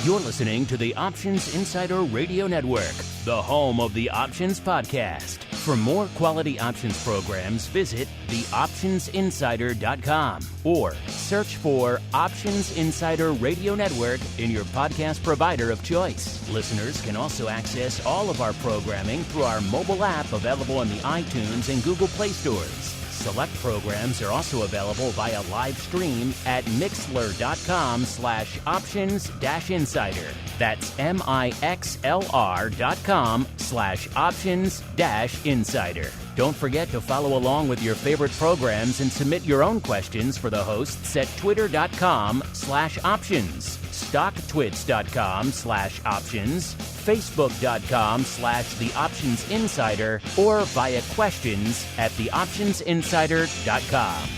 You're listening to the Options Insider Radio Network, the home of the Options Podcast. For more quality options programs, visit theoptionsinsider.com or search for Options Insider Radio Network in your podcast provider of choice. Listeners can also access all of our programming through our mobile app available in the iTunes and Google Play stores. Select programs are also available via live stream at mixlr.com/options-insider. That's mixlr.com/options-insider. Don't forget to follow along with your favorite programs and submit your own questions for the hosts at twitter.com/options, stocktwits.com/options, facebook.com/theoptionsinsider, or via questions at theoptionsinsider.com.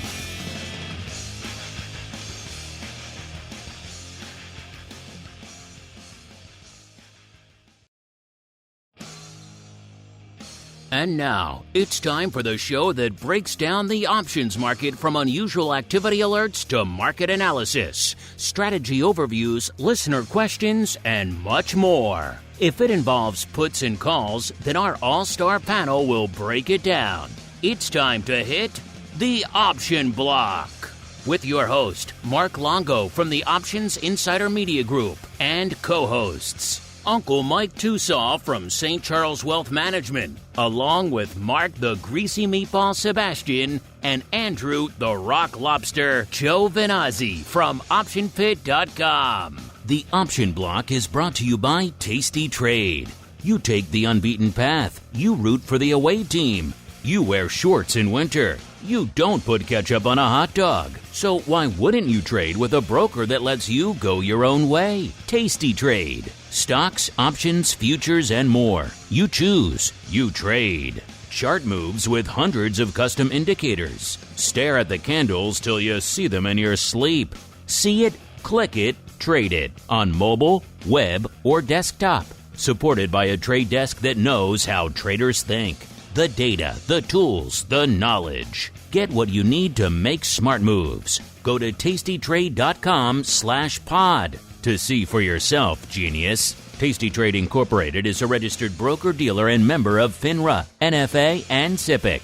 And now, it's time for the show that breaks down the options market from unusual activity alerts to market analysis, strategy overviews, listener questions, and much more. If it involves puts and calls, then our all-star panel will break it down. It's time to hit the Option Block with your host, Mark Longo from the Options Insider Media Group, and co-hosts, Uncle Mike Tosaw from St. Charles Wealth Management, along with Mark the Greasy Meatball Sebastian and Andrew the Rock Lobster Giovinazzi from OptionPit.com. The Option Block is brought to you by Tasty Trade. You take the unbeaten path. You root for the away team. You wear shorts in winter. You don't put ketchup on a hot dog. So why wouldn't you trade with a broker that lets you go your own way? Tasty Trade. Stocks, options, futures, and more. You choose. You trade. Chart moves with hundreds of custom indicators. Stare at the candles till you see them in your sleep. See it, click it, trade it on mobile, web, or desktop. Supported by a trade desk that knows how traders think. The data, the tools, the knowledge. Get what you need to make smart moves. Go to tastytrade.com/pod to see for yourself, genius. Tasty Trade Incorporated is a registered broker-dealer and member of FINRA, NFA, and SIPC.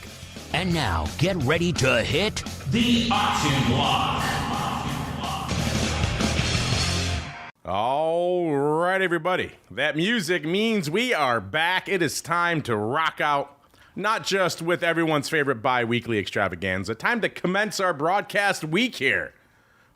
And now, get ready to hit the Option Block. All right, everybody. That music means we are back. It is time to rock out, not just with everyone's favorite bi-weekly extravaganza. Time to commence our broadcast week here.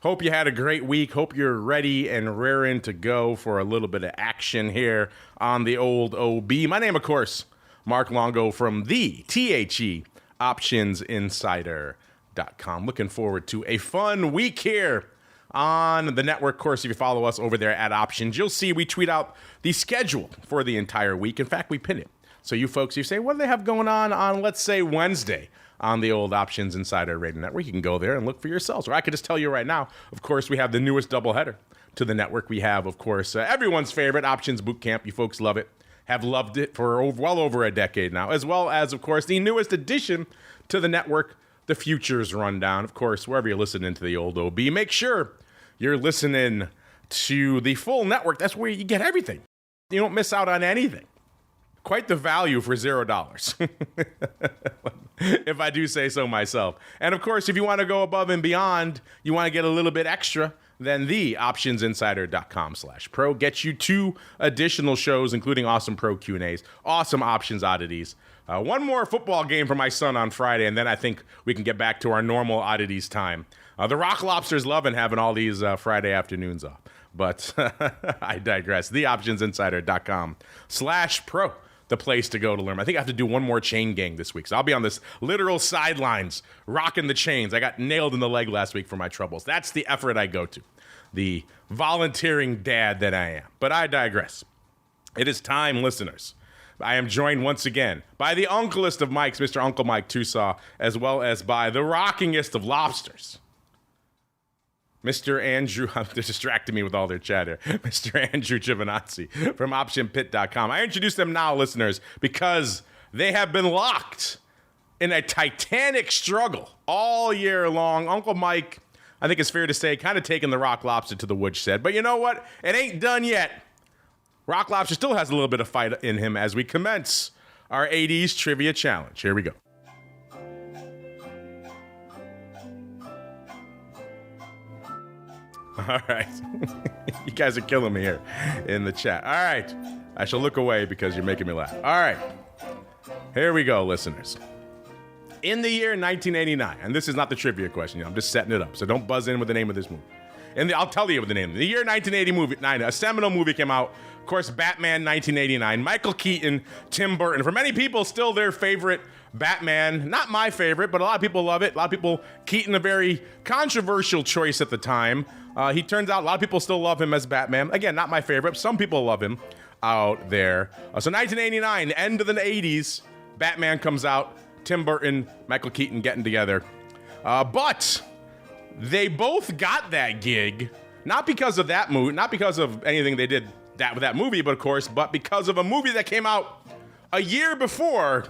Hope you had a great week. Hope you're ready and raring to go for a little bit of action here on the old OB. My name, of course, Mark Longo from the THE OptionsInsider.com. Looking forward to a fun week here on the network. Of course, if you follow us over there at Options, you'll see we tweet out the schedule for the entire week. In fact, we pin it. So you folks, you say, what do they have going on, let's say, Wednesday on the old Options Insider Radio Network? You can go there and look for yourselves. Or I could just tell you right now, of course, we have the newest doubleheader to the network. We have, of course, everyone's favorite Options Boot Camp. You folks love it, have loved it for well over a decade now, as well as, of course, the newest addition to the network, the Futures Rundown. Of course, wherever you're listening to the old OB, make sure you're listening to the full network. That's where you get everything. You don't miss out on anything. Quite the value for $0, if I do say so myself. And of course, if you want to go above and beyond, you want to get a little bit extra, then the optionsinsider.com/pro gets you 2 additional shows, including awesome pro Q&As, awesome options oddities, one more football game for my son on Friday, and then I think we can get back to our normal oddities time. The Rock Lobster's loving having all these Friday afternoons off, but I digress. The optionsinsider.com/pro. The place to go to learn. I think I have to do one more chain gang this week. So I'll be on this literal sidelines, rocking the chains. I got nailed in the leg last week for my troubles. That's the effort I go to. The volunteering dad that I am. But I digress. It is time, listeners. I am joined once again by the uncleest of Mikes, Mr. Uncle Mike Tosaw, as well as by the rockingest of lobsters, Mr. Andrew, they're distracting me with all their chatter. Mr. Andrew Giovinazzi from OptionPit.com. I introduce them now, listeners, because they have been locked in a titanic struggle all year long. Uncle Mike I think it's fair to say, kind of taking the Rock Lobster to the woodshed. But you know what? It ain't done yet. Rock Lobster still has a little bit of fight in him as we commence our 80s Trivia Challenge. Here we go. All right. You guys are killing me here in the chat. All right. I shall look away because you're making me laugh. All right. Here we go, listeners. In the year 1989, and this is not the trivia question, I'm just setting it up, so don't buzz in with the name of this movie. I'll tell you what the name. The year 1989, a seminal movie came out. Of course, Batman 1989. Michael Keaton, Tim Burton. For many people, still their favorite Batman. Not my favorite, but a lot of people love it. A lot of people, Keaton, a very controversial choice at the time. He turns out a lot of people still love him as Batman. Again, not my favorite. Some people love him out there. So 1989, end of the 80s, Batman comes out. Tim Burton, Michael Keaton getting together. But they both got that gig, not because of that movie, not because of anything they did with that movie, but of course, but because of a movie that came out a year before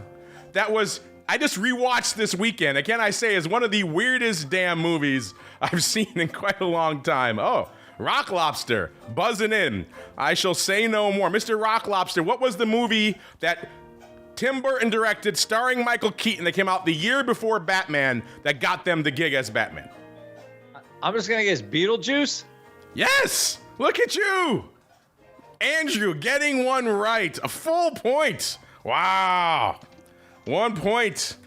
that was, I just rewatched this weekend. Again, I say, is one of the weirdest damn movies I've seen in quite a long time. Oh, Rock Lobster, buzzing in. I shall say no more. Mr. Rock Lobster, what was the movie that Tim Burton directed starring Michael Keaton that came out the year before Batman that got them the gig as Batman? I'm just going to guess Beetlejuice? Yes! Look at you! Andrew getting one right. A full point. Wow. 1 point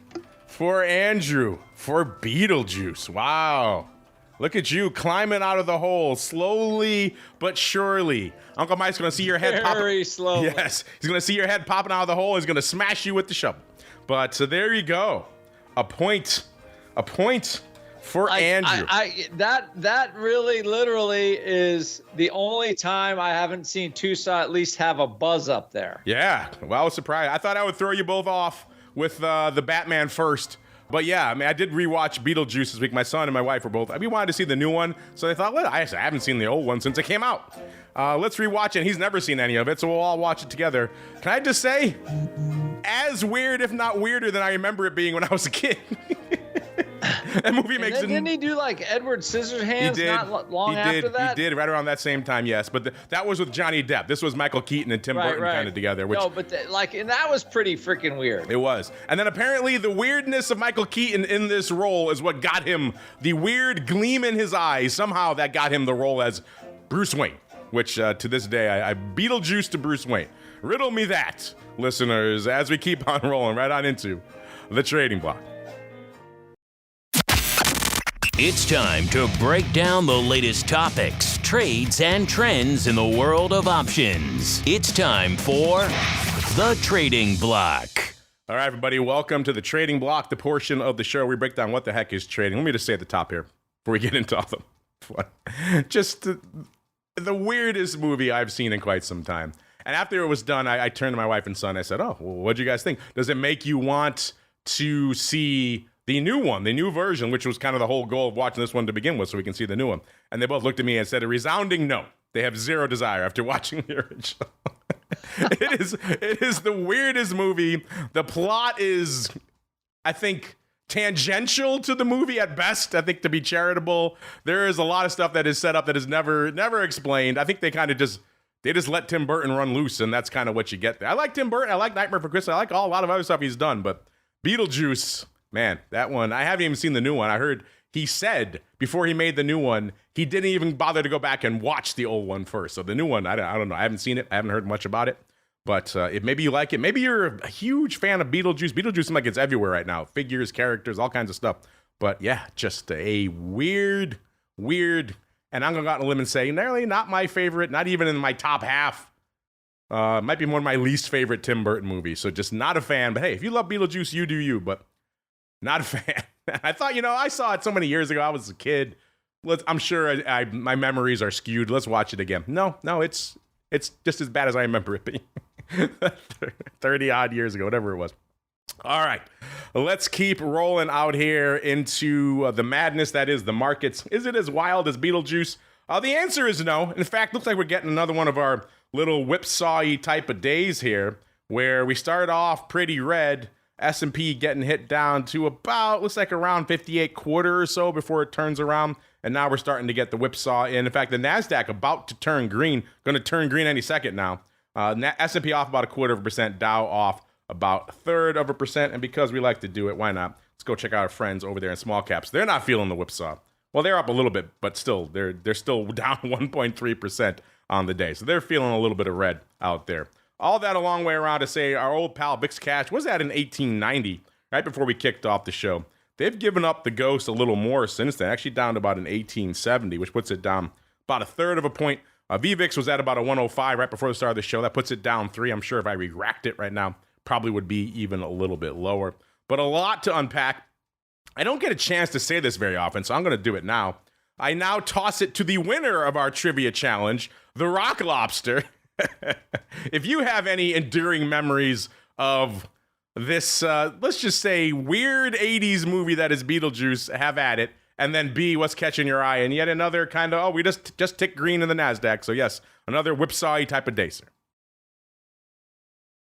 for Andrew for Beetlejuice. Wow. Look at you climbing out of the hole slowly but surely. Uncle Mike's going to see your head pop. Very slowly. Yes. He's going to see your head popping out of the hole. He's going to smash you with the shovel. But so there you go. A point for Andrew. That really literally is the only time I haven't seen Tosaw at least have a buzz up there. Yeah. Well, I was surprised. I thought I would throw you both off with the Batman first. But yeah, I mean, I did rewatch Beetlejuice this week. My son and my wife were both. We wanted to see the new one, so they thought, I haven't seen the old one since it came out. Let's rewatch it. He's never seen any of it, so we'll all watch it together. Can I just say, as weird, if not weirder, than I remember it being when I was a kid. That movie makes it. Didn't he do like Edward Scissorhands not long after that? He did, right around that same time, yes. But that was with Johnny Depp. This was Michael Keaton and Tim Burton kind of together. No, but and that was pretty freaking weird. It was. And then apparently the weirdness of Michael Keaton in this role is what got him the weird gleam in his eyes. Somehow that got him the role as Bruce Wayne, which to this day, I Beetlejuice to Bruce Wayne. Riddle me that, listeners, as we keep on rolling right on into the trading block. It's time to break down the latest topics, trades, and trends in the world of options. It's time for the Trading Block. All right, everybody, welcome to the Trading Block, the portion of the show where we break down what the heck is trading. Let me just say at the top here before we get into all them. Just the weirdest movie I've seen in quite some time. And after it was done, I turned to my wife and son. I said, well, what'd you guys think? Does it make you want to see the new one, the new version, which was kind of the whole goal of watching this one to begin with, so we can see the new one? And they both looked at me and said a resounding no. They have zero desire after watching the original. It is the weirdest movie. The plot is, I think, tangential to the movie at best. I think to be charitable, there is a lot of stuff that is set up that is never explained. I think they kind of just let Tim Burton run loose, and that's kind of what you get there. I like Tim Burton. I like Nightmare Before Christmas. I like a lot of other stuff he's done, but Beetlejuice, man, that one, I haven't even seen the new one. I heard he said before he made the new one, he didn't even bother to go back and watch the old one first. So the new one, I don't know. I haven't seen it. I haven't heard much about it. But maybe you like it. Maybe you're a huge fan of Beetlejuice. Beetlejuice seems like it's everywhere right now. Figures, characters, all kinds of stuff. But yeah, just a weird, and I'm going to go out on a limb and say, nearly not my favorite, not even in my top half. Might be one of my least favorite Tim Burton movies. So just not a fan. But hey, if you love Beetlejuice, you do you. But not a fan. I thought, I saw it so many years ago. I was a kid. I'm sure my memories are skewed. Let's watch it again. No, it's just as bad as I remember it being 30 odd years ago, whatever it was. All right, let's keep rolling out here into the madness that is the markets. Is it as wild as Beetlejuice? The answer is no. In fact, looks like we're getting another one of our little whipsaw-y type of days here, where we start off pretty red, S&P getting hit down to about, looks like around 58 quarter or so before it turns around. and now we're starting to get the whipsaw in. In fact, the NASDAQ about to turn green, going to turn green any second now. S&P off about 0.25%, Dow off about 1/3%, and because we like to do it, why not? Let's go check out our friends over there in small caps. They're not feeling the whipsaw. Well, they're up a little bit, but still, they're still down 1.3% on the day. So they're feeling a little bit of red out there. All that a long way around to say our old pal VIX Cash was at an 1890 right before we kicked off the show. They've given up the ghost a little more since then, actually down to about an 1870, which puts it down about 1/3 of a point. VVIX was at about a 105 right before the start of the show. That puts it down 3. I'm sure if I re-racked it right now, probably would be even a little bit lower. But a lot to unpack. I don't get a chance to say this very often, so I'm going to do it now. I now toss it to the winner of our trivia challenge, the Rock Lobster. If you have any enduring memories of this, let's just say, weird 80s movie that is Beetlejuice, have at it. And then B, what's catching your eye? And yet another kind of, we just tick green in the NASDAQ. So yes, another whipsaw-y type of day, sir.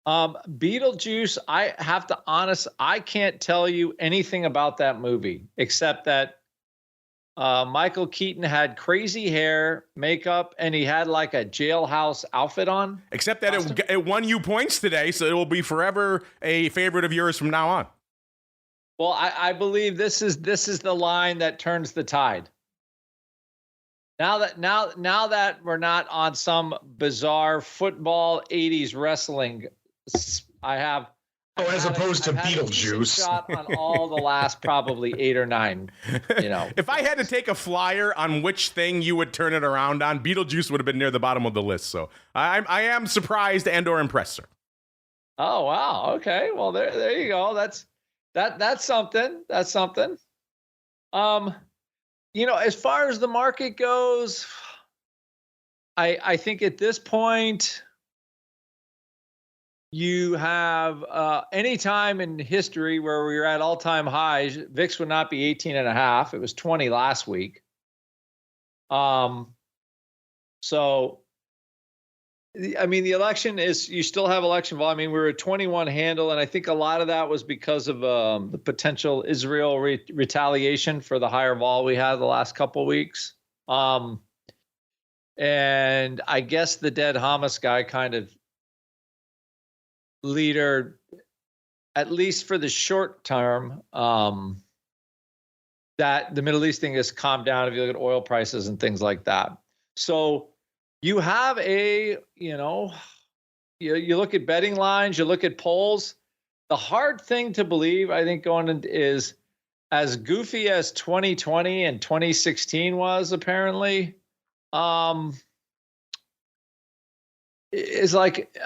Beetlejuice, I have to I can't tell you anything about that movie except that Michael Keaton had crazy hair, makeup, and he had like a jailhouse outfit on. Except that it won you points today, so it will be forever a favorite of yours from now on. Well, I believe this is the line that turns the tide. Now that we're not on some bizarre football 80s wrestling, I have. As opposed to Beetlejuice. Shot on all the last probably 8 or 9. If I had to take a flyer on which thing you would turn it around on, Beetlejuice would have been near the bottom of the list. So I am surprised and/or impressed, sir. Oh wow! Okay, well there you go. That's something. That's something. As far as the market goes, I think at this point, you have any time in history where we were at all-time highs, VIX would not be 18.5. It was 20 last week. So, I mean, the election is, you still have election volume. I mean, we were at 21 handle, and I think a lot of that was because of the potential Israel retaliation for the higher vol we had the last couple of weeks. And I guess the dead Hamas guy kind of leader, at least for the short term, that the Middle East thing has calmed down if you look at oil prices and things like that. So you have you look at betting lines, you look at polls. The hard thing to believe, I think, going into is as goofy as 2020 and 2016 was apparently, is like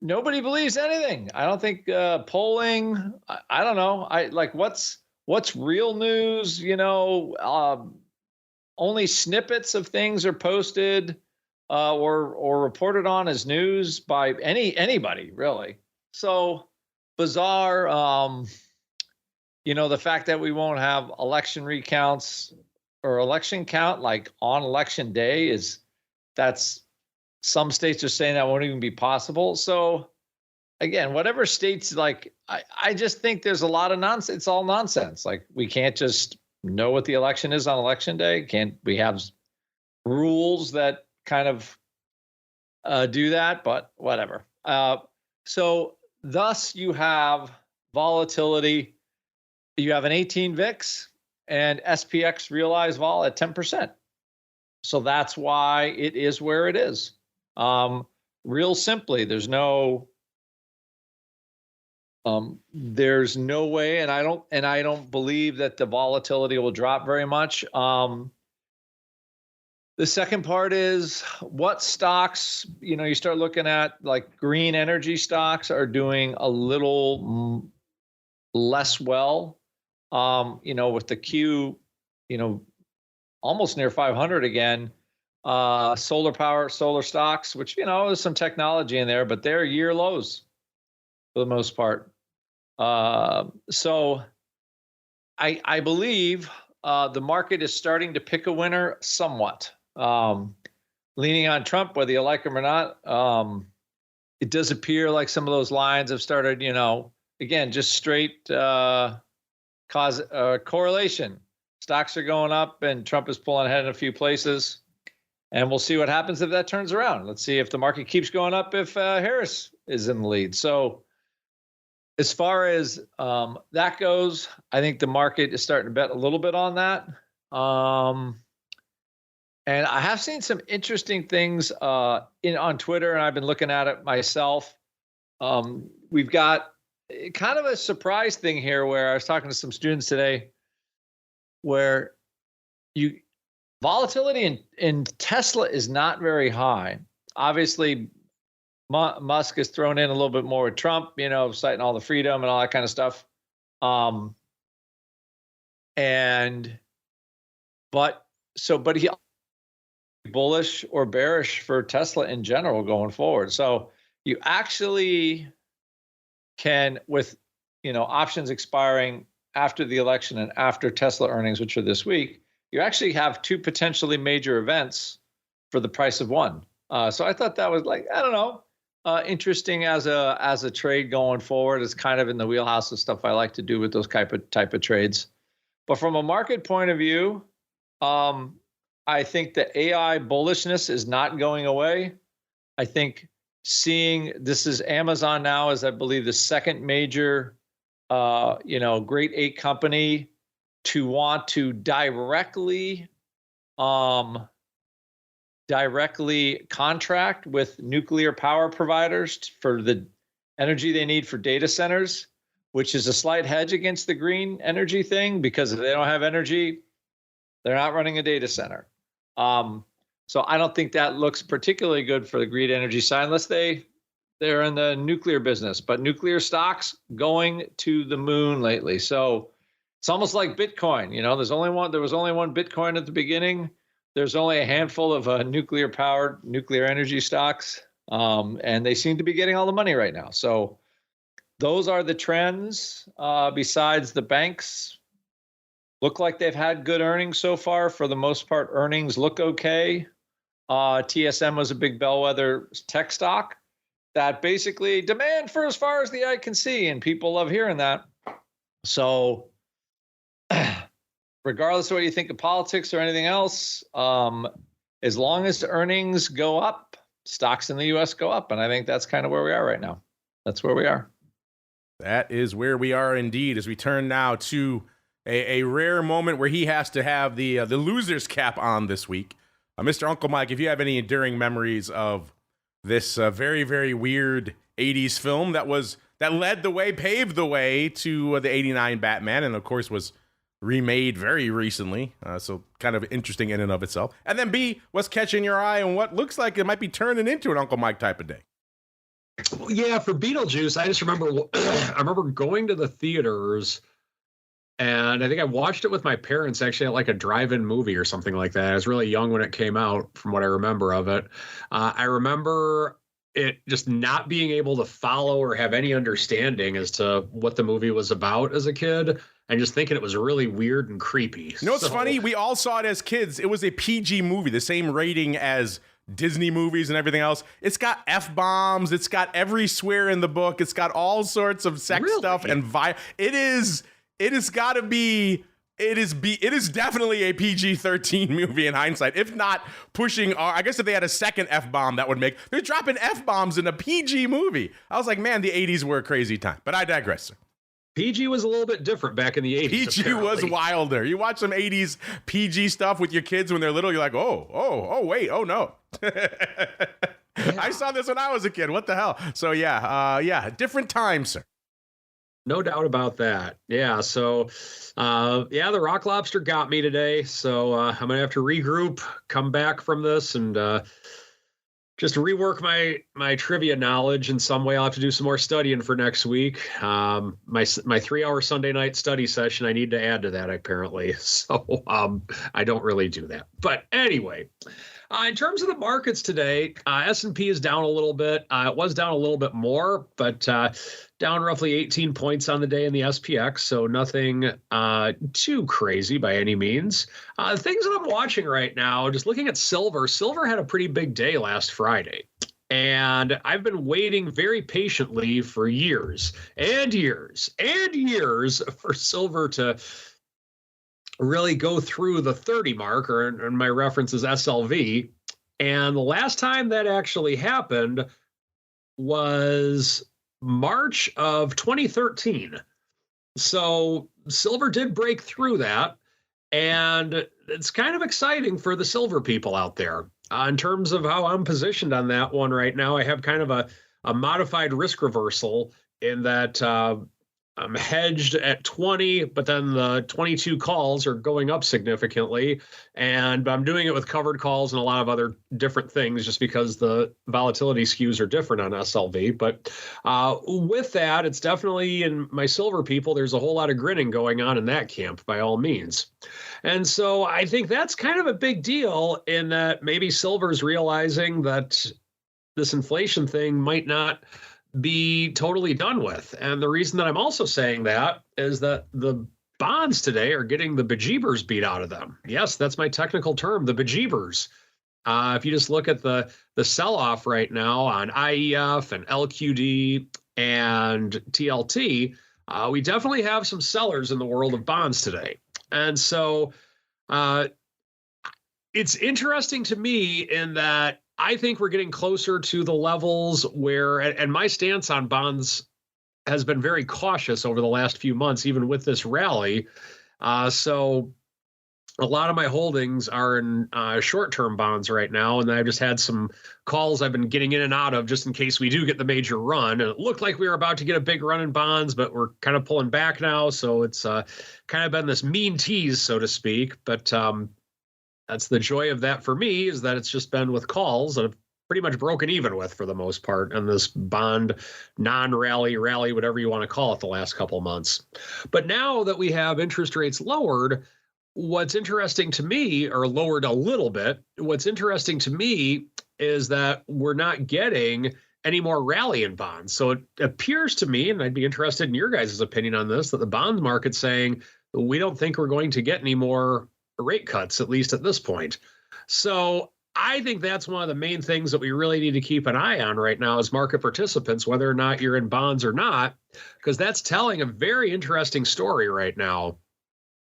nobody believes anything. I don't think polling. I don't know. What's real news? Only snippets of things are posted or reported on as news by anybody really. So bizarre. The fact that we won't have election recounts or election count like on election day that's. Some states are saying that won't even be possible. So again, whatever states like, I just think there's a lot of nonsense. It's all nonsense. Like we can't just know what the election is on election day. We have rules that kind of do that, but whatever. So thus you have volatility. You have an 18 VIX and SPX realized vol at 10%. So that's why it is where it is. Real simply, there's no way, and I don't believe that the volatility will drop very much. The second part is what stocks, you start looking at like green energy stocks are doing a little less well. With the Q, almost near 500 again. Solar stocks, which, there's some technology in there, but they're year lows for the most part. So I believe the market is starting to pick a winner somewhat. Leaning on Trump, whether you like him or not, it does appear like some of those lines have started, again, just straight correlation. stocks are going up and Trump is pulling ahead in a few places. And we'll see what happens if that turns around. Let's see if the market keeps going up if Harris is in the lead. So as far as that goes, I think the market is starting to bet a little bit on that. And I have seen some interesting things on Twitter, and I've been looking at it myself. We've got kind of a surprise thing here where I was talking to some students today where volatility in Tesla is not very high. Obviously, Musk is thrown in a little bit more with Trump, citing all the freedom and all that kind of stuff. But he bullish or bearish for Tesla in general going forward. So you actually can, with options expiring after the election and after Tesla earnings, which are this week, you actually have two potentially major events for the price of one. So I thought that was interesting as a trade going forward. It's kind of in the wheelhouse of stuff I like to do with those type of trades. But from a market point of view, I think the AI bullishness is not going away. I think this is Amazon now is, I believe, the second major, great 8 company to want to directly contract with nuclear power providers for the energy they need for data centers, which is a slight hedge against the green energy thing, because if they don't have energy, they're not running a data center. So I don't think that looks particularly good for the green energy side unless they're in the nuclear business. But nuclear stocks going to the moon lately. So it's almost like Bitcoin. There was only one Bitcoin at the beginning. There's only a handful of nuclear-powered nuclear energy stocks, and they seem to be getting all the money right now. So those are the trends. Besides, the banks look like they've had good earnings so far. For the most part, earnings look okay. TSM was a big bellwether tech stock that basically demand for as far as the eye can see, and people love hearing that. So regardless of what you think of politics or anything else, as long as the earnings go up, stocks in the U.S. go up. And I think that's kind of where we are right now. That's where we are. That is where we are indeed, as we turn now to a rare moment where he has to have the loser's cap on this week. Mr. Uncle Mike, if you have any enduring memories of this very, very weird 80s film that paved the way to the 89 Batman, and of course was remade very recently, so kind of interesting in and of itself. And then B, what's catching your eye and what looks like it might be turning into an Uncle Mike type of day? Yeah, for Beetlejuice, I just remember I remember going to the theaters, and I think I watched it with my parents actually at like a drive-in movie or something like that. I was really young when it came out, from what I remember of it. I remember it just not being able to follow or have any understanding as to what the movie was about as a kid, and just thinking it was really weird and creepy. You know what's funny? We all saw it as kids. It was a PG movie, the same rating as Disney movies and everything else. It's got F-bombs. It's got every swear in the book. It's got all sorts of sex stuff and It is definitely a PG-13 movie in hindsight, if not pushing I guess if they had a second F-bomb that would make, they're dropping F-bombs in a PG movie. I was like, man, the 80s were a crazy time, but I digress, sir. PG was a little bit different back in the 80s. PG apparently was wilder. You watch some 80s PG stuff with your kids when they're little, you're like, wait, oh no. I saw this when I was a kid. What the hell? So yeah, different times, sir. No doubt about that. Yeah. So, the Rock Lobster got me today. So I'm going to have to regroup, come back from this, and just rework my trivia knowledge in some way. I'll have to do some more studying for next week. My 3-hour Sunday night study session, I need to add to that apparently. So I don't really do that. But anyway, in terms of the markets today, S&P is down a little bit. It was down a little bit more, but down roughly 18 points on the day in the SPX, so nothing too crazy by any means. Things that I'm watching right now, just looking at silver. Silver had a pretty big day last Friday, and I've been waiting very patiently for years and years and years for silver to really go through the 30 mark, or my reference is SLV. And the last time that actually happened was March of 2013. So silver did break through that. And it's kind of exciting for the silver people out there. In terms of how I'm positioned on that one right now, I have kind of a modified risk reversal in that I'm hedged at 20, but then the 22 calls are going up significantly. And I'm doing it with covered calls and a lot of other different things just because the volatility skews are different on SLV. But with that, it's definitely in my silver people, there's a whole lot of grinning going on in that camp by all means. And so I think that's kind of a big deal in that maybe silver's realizing that this inflation thing might not be totally done with. And the reason that I'm also saying that is that the bonds today are getting the bejeebers beat out of them. Yes, that's my technical term, the bejeebers. If you just look at the sell-off right now on IEF and LQD and TLT, we definitely have some sellers in the world of bonds today. And so it's interesting to me in that I think we're getting closer to the levels where, and my stance on bonds has been very cautious over the last few months, even with this rally. So a lot of my holdings are in short-term bonds right now, and I've just had some calls I've been getting in and out of just in case we do get the major run. And it looked like we were about to get a big run in bonds, but we're kind of pulling back now. So it's kind of been this mean tease, so to speak. But that's the joy of that for me, is that it's just been with calls that I've pretty much broken even with for the most part in this bond non-rally, rally, whatever you want to call it, the last couple of months. But now that we have interest rates lowered, what's interesting to me, or lowered a little bit, what's interesting to me is that we're not getting any more rally in bonds. So it appears to me, and I'd be interested in your guys' opinion on this, that the bond market's saying we don't think we're going to get any more rate cuts, at least at this point. So I think that's one of the main things that we really need to keep an eye on right now as market participants, whether or not you're in bonds or not, because that's telling a very interesting story right now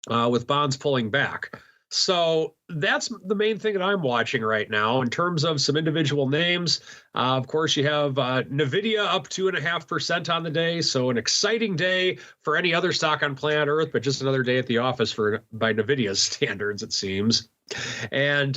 with bonds pulling back. So that's the main thing that I'm watching right now. In terms of some individual names, of course, you have NVIDIA up 2.5% on the day. So an exciting day for any other stock on planet Earth, but just another day at the office by NVIDIA's standards, it seems. And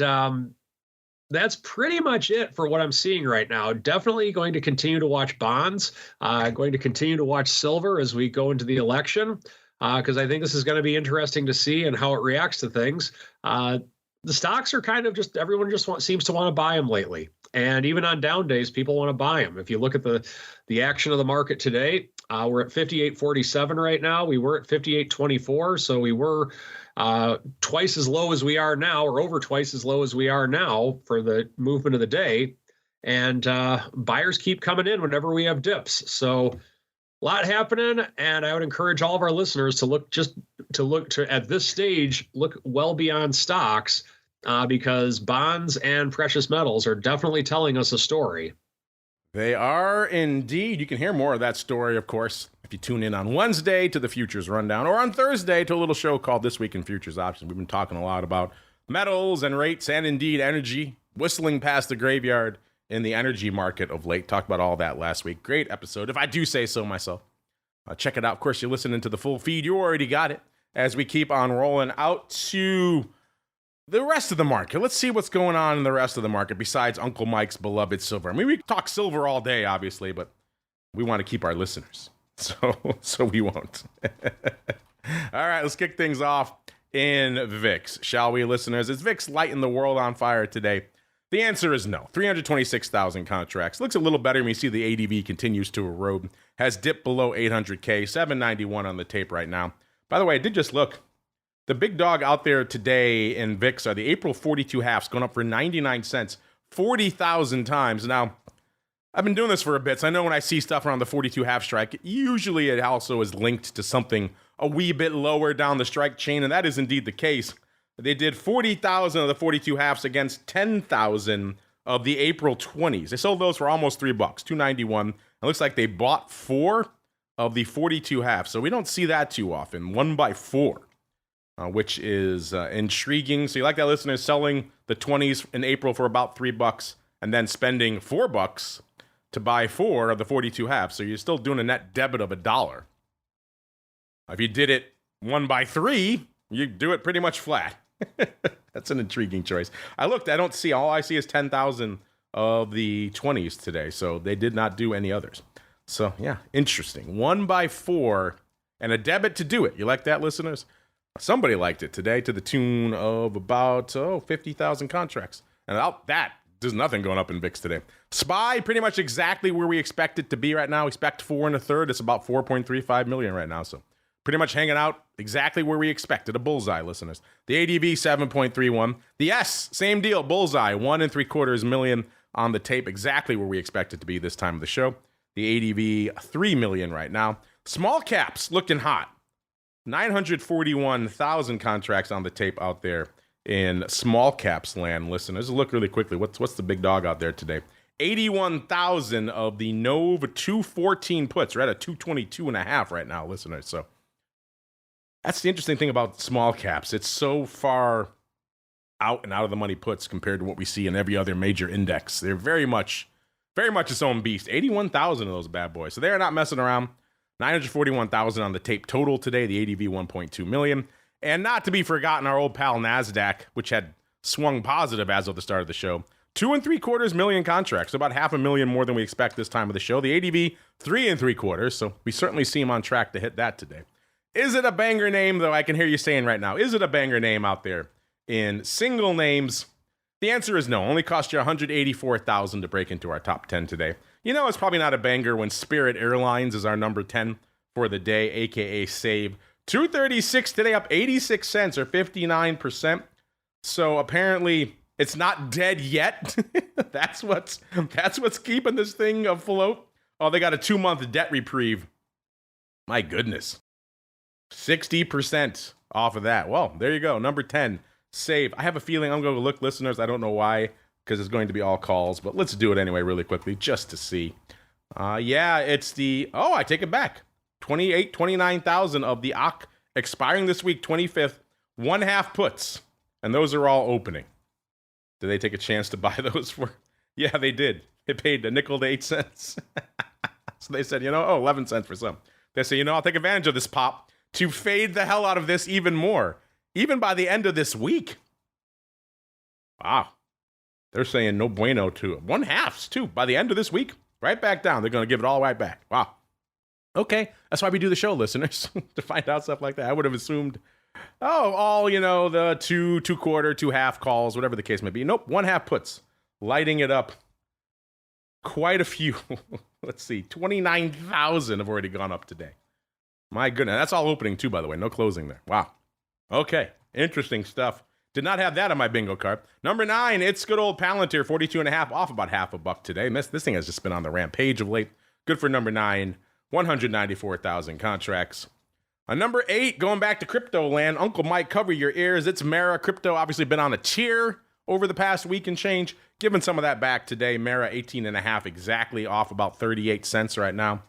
that's pretty much it for what I'm seeing right now. Definitely going to continue to watch bonds, going to continue to watch silver as we go into the election. Because I think this is going to be interesting to see and how it reacts to things. The stocks are kind of just, everyone just seems to want to buy them lately. And even on down days, people want to buy them. If you look at the action of the market today, we're at 58.47 right now. We were at 58.24. So we were twice as low as we are now, or over twice as low as we are now for the movement of the day. And buyers keep coming in whenever we have dips. So a lot happening, and I would encourage all of our listeners to look at this stage, look well beyond stocks, because bonds and precious metals are definitely telling us a story. They are indeed. You can hear more of that story, of course, if you tune in on Wednesday to the Futures Rundown, or on Thursday to a little show called This Week in Futures Options. We've been talking a lot about metals and rates and indeed energy, whistling past the graveyard in the energy market of late. Talked about all that last week. Great episode, if I do say so myself. Check it out. Of course, you're listening to the full feed. You already got it. As we keep on rolling out to the rest of the market. Let's see what's going on in the rest of the market besides Uncle Mike's beloved silver. I mean, we talk silver all day, obviously, but we want to keep our listeners. So we won't. All right, let's kick things off in VIX, shall we, listeners? Is VIX lighting the world on fire today? The answer is no. 326,000 contracts. Looks a little better when you see the ADV continues to erode. Has dipped below 800K, 791 on the tape right now. By the way, I did just look. The big dog out there today in VIX are the April 42 halves, going up for 99 cents, 40,000 times. Now, I've been doing this for a bit, so I know when I see stuff around the 42 half strike, usually it also is linked to something a wee bit lower down the strike chain, and that is indeed the case. They did 40,000 of the 42 halves against 10,000 of the April 20s. They sold those for almost $3, $291. It looks like they bought 4 of the 42 halves, so we don't see that too often. 1 by 4. which is intriguing. So you like that, listeners, selling the 20s in April for about $3 and then spending $4 to buy 4 of the 42 halves. So you're still doing a net debit of $1. If you did it 1 by 3, you do it pretty much flat. That's an intriguing choice. I looked, I don't see, all I see is 10,000 of the 20s today. So they did not do any others. So yeah, interesting. 1 by 4 and a debit to do it. You like that, listeners? Somebody liked it today to the tune of about 50,000 contracts. And out that, there's nothing going up in VIX today. SPY, pretty much exactly where we expect it to be right now. Expect 4 1/3. It's about 4.35 million right now. So pretty much hanging out exactly where we expected. A bullseye, listeners. The ADV, 7.31. The S, same deal. Bullseye, 1 3/4 million on the tape. Exactly where we expect it to be this time of the show. The ADV, 3 million right now. Small caps, looking hot. 941,000 contracts on the tape out there in small caps land, listeners. Look really quickly. What's the big dog out there today? 81,000 of the Nova 214 puts. We're at a 222.5 right now, listeners. So that's the interesting thing about small caps. It's so far out and out of the money puts compared to what we see in every other major index. They're very much its own beast. 81,000 of those bad boys. So they're not messing around. 941,000 on the tape total today. The ADV, 1.2 million. And not to be forgotten, our old pal NASDAQ, which had swung positive as of the start of the show. 2 3/4 million contracts, so about 500,000 more than we expect this time of the show. The ADV, 3 3/4, so we certainly seem on track to hit that today. Is it a banger name, though? I can hear you saying right now, is it a banger name out there in single names? The answer is no. Only cost you $184,000 to break into our top 10 today. You know it's probably not a banger when Spirit Airlines is our number 10 for the day, aka Save. 236 today, up 86 cents or 59%. So apparently it's not dead yet. That's what's keeping this thing afloat. Oh, they got a 2-month debt reprieve. My goodness. 60% off of that. Well, there you go. Number 10, Save. I have a feeling I'm going to look, listeners. I don't know why, because it's going to be all calls, but let's do it anyway really quickly just to see. Yeah, it's the, I take it back. 29,000 of the OC expiring this week, 25th, 1/2 puts. And those are all opening. Did they take a chance to buy those for? Yeah, they did. It paid a nickel to 8 cents. So they said, 11 cents for some. They say, I'll take advantage of this pop to fade the hell out of this even more. Even by the end of this week. Wow. They're saying no bueno to it. 1/2s too. By the end of this week, right back down. They're going to give it all right back. Wow. Okay. That's why we do the show, listeners. To find out stuff like that. I would have assumed, all, the 2 2/4, 2/2 calls, whatever the case may be. Nope. 1/2 puts. Lighting it up. Quite a few. Let's see. 29,000 have already gone up today. My goodness. That's all opening too, by the way. No closing there. Wow. Okay. Interesting stuff. Did not have that on my bingo card. Number 9, it's good old Palantir, 42.5, off about $0.50 today. This thing has just been on the rampage of late. Good for number 9, 194,000 contracts. Number 8, going back to crypto land, Uncle Mike, cover your ears. It's Mara. Crypto obviously been on a tear over the past week and change. Giving some of that back today. Mara, 18.5 exactly, off about 38 cents right now.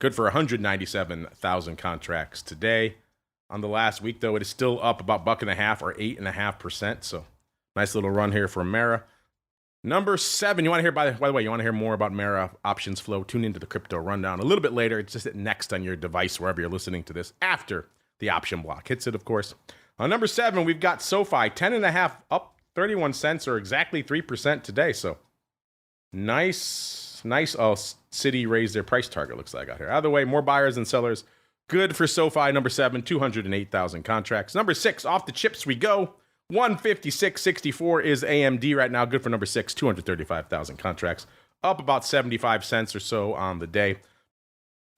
Good for 197,000 contracts today. On the last week, though, it is still up about $1.50 or 8.5%. So nice little run here for Mara. Number 7, you want to hear, by the way, you want to hear more about Mara options flow? Tune into the crypto rundown a little bit later. It's just next on your device, wherever you're listening to this, after the option block hits it, of course. On number 7, we've got SoFi, 10.5, up 31 cents or exactly 3% today. So nice. Oh, Citi raised their price target, looks like out here. Either way, more buyers than sellers. Good for SoFi, number 7, 208,000 contracts. Number 6, off the chips we go. 156.64 is AMD right now. Good for number 6, 235,000 contracts. Up about 75 cents or so on the day.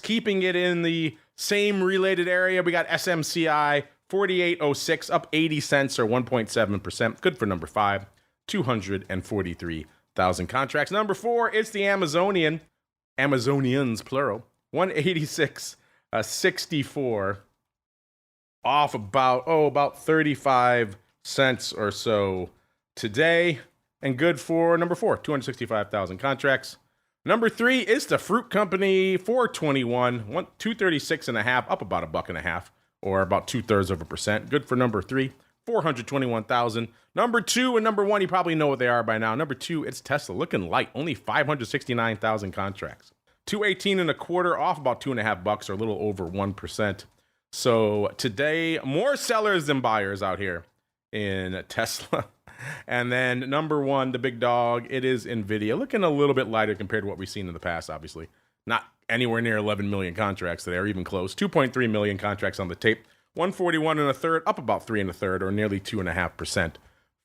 Keeping it in the same related area, we got SMCI, 48.06, up 80 cents or 1.7%. Good for number 5, 243,000 contracts. Number 4, it's the Amazonians, plural, 186.64, off about 35 cents or so today, and good for number 4, 265,000 contracts. Number 3 is the Fruit Company, 421, 236.5, up about $1.50 or about 0.2%. Good for number 3, 421,000. Number 2 and number 1, you probably know what they are by now. Number 2, it's Tesla, looking light, only 569,000 contracts. 218 and a quarter, off about $2.50, or a little over 1%. So today, more sellers than buyers out here in Tesla. And then number 1, the big dog, it is NVIDIA, looking a little bit lighter compared to what we've seen in the past, obviously. Not anywhere near 11 million contracts today, or even close. 2.3 million contracts on the tape. 141 and a third, up about 3 and a third, or nearly 2.5%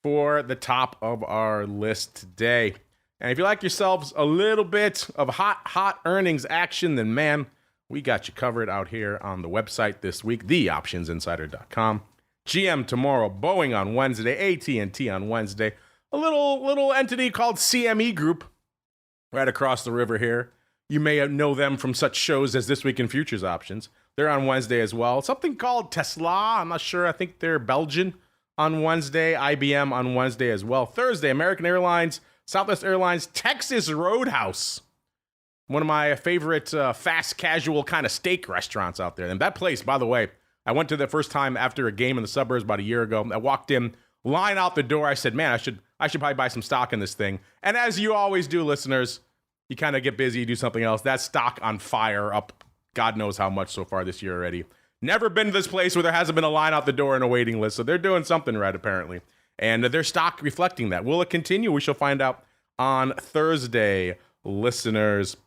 for the top of our list today. And if you like yourselves a little bit of hot earnings action, then man, we got you covered out here on the website this week, theoptionsinsider.com. GM tomorrow, Boeing on Wednesday, AT&T on Wednesday. A little entity called CME Group right across the river here. You may know them from such shows as This Week in Futures Options. They're on Wednesday as well. Something called Tosaw, I'm not sure. I think they're Belgian on Wednesday. IBM on Wednesday as well. Thursday, American Airlines, Southwest Airlines, Texas Roadhouse. One of my favorite fast casual kind of steak restaurants out there. And that place, by the way, I went to the first time after a game in the suburbs about a year ago. I walked in, line out the door. I said, man, I should probably buy some stock in this thing. And as you always do, listeners, you kind of get busy, you do something else. That stock on fire, up God knows how much so far this year already. Never been to this place where there hasn't been a line out the door and a waiting list. So they're doing something right, apparently. And their stock reflecting that. Will it continue? We shall find out on Thursday, listeners.